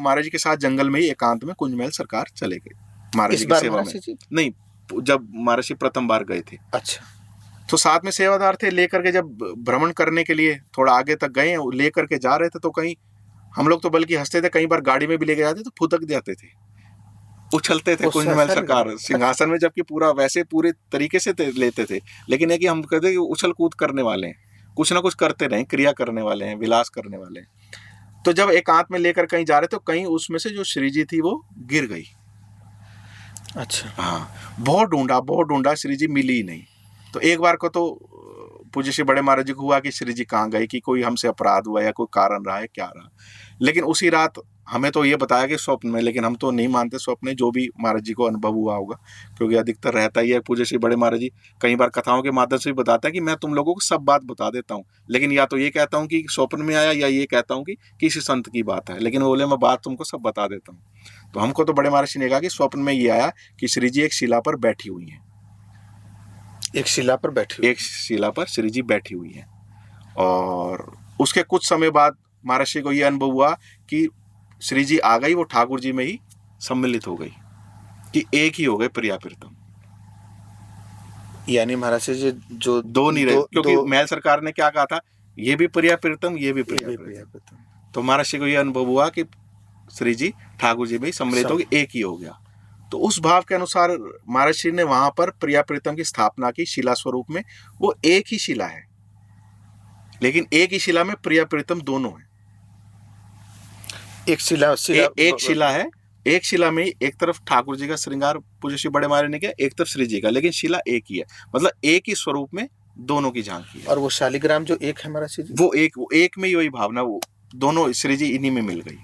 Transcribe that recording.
महाराज जी के साथ जंगल में ही एकांत में कुंज महल सरकार चले गए महाराज जी की सेवा में। नहीं, जब महाराज जी प्रथम बार गए थे। अच्छा। तो साथ में सेवादार थे, लेकर के जब भ्रमण करने के लिए थोड़ा आगे तक गए, लेकर के जा रहे थे, तो कहीं हम लोग तो बल्कि हंसते थे, कई बार गाड़ी में भी लेके जाते तो फुदक जाते थे, उछलते थे कुंज महल सरकार सिंहासन में, जबकि पूरा वैसे पूरे तरीके से लेते थे, लेकिन है कि हम कहते कि उछल कूद करने वाले हैं, कुछ ना कुछ करते रहे, क्रिया करने वाले हैं, विलास करने वाले हैं। तो जब एकांत में लेकर कहीं जा रहे तो कहीं उसमें से जो श्री जी थी वो गिर गई। अच्छा। हाँ, बहुत ढूंढा, श्री जी मिली ही नहीं। तो एक बार को तो पूज्य श्री बड़े महाराज जी को हुआ कि श्री जी कहाँ गए, कि कोई हमसे अपराध हुआ या कोई कारण रहा है, क्या रहा। लेकिन उसी रात हमें तो ये बताया कि स्वप्न में, लेकिन हम तो नहीं मानते स्वप्न, जो भी महाराज जी को अनुभव हुआ होगा, क्योंकि अधिकतर रहता ही है। पूज्य श्री बड़े महाराज जी कई बार कथाओं के माध्यम से भी बताते हैं कि मैं तुम लोगों को सब बात बता देता हूँ, लेकिन या तो ये कहता हूँ कि स्वप्न में आया, या ये कहता हूँ कि किसी संत की बात है, लेकिन बोले मैं बात तुमको सब बता देता हूँ। तो हमको तो बड़े महाराज जी ने कहा कि स्वप्न में ये आया कि श्री जी एक शिला पर बैठी हुई है, एक शिला पर श्री जी बैठी हुई है। और उसके कुछ समय बाद महाराज जी को यह अनुभव हुआ कि श्री जी आ गई, वो ठाकुर जी में ही सम्मिलित हो गई, कि एक ही हो गए प्रिया प्रीतम। यानी महाराज जी जो दो नहीं रहे, क्योंकि महल सरकार ने क्या कहा था, ये भी प्रिया प्रीतम, ये भी प्रिया प्रीतम। तो महाराज जी को यह अनुभव हुआ कि श्री जी ठाकुर जी में ही सम्मिलित हो गए, एक ही हो गया। तो उस भाव के अनुसार महाराज जी ने वहां पर प्रिया प्रीतम की स्थापना की शिला स्वरूप में। वो एक ही शिला है, लेकिन एक ही शिला में प्रिया प्रीतम दोनों है। एक शिला में एक तरफ ठाकुर जी का श्रृंगार पूज्य श्री बड़े महाराज ने किया, एक तरफ श्री जी का, लेकिन शिला एक ही है, मतलब एक ही स्वरूप में दोनों की झांकी है। और वो शालिग्राम जो एक है महाराज जी, वो एक में ही वही भावना, वो दोनों श्री जी इन्हीं में मिल गई।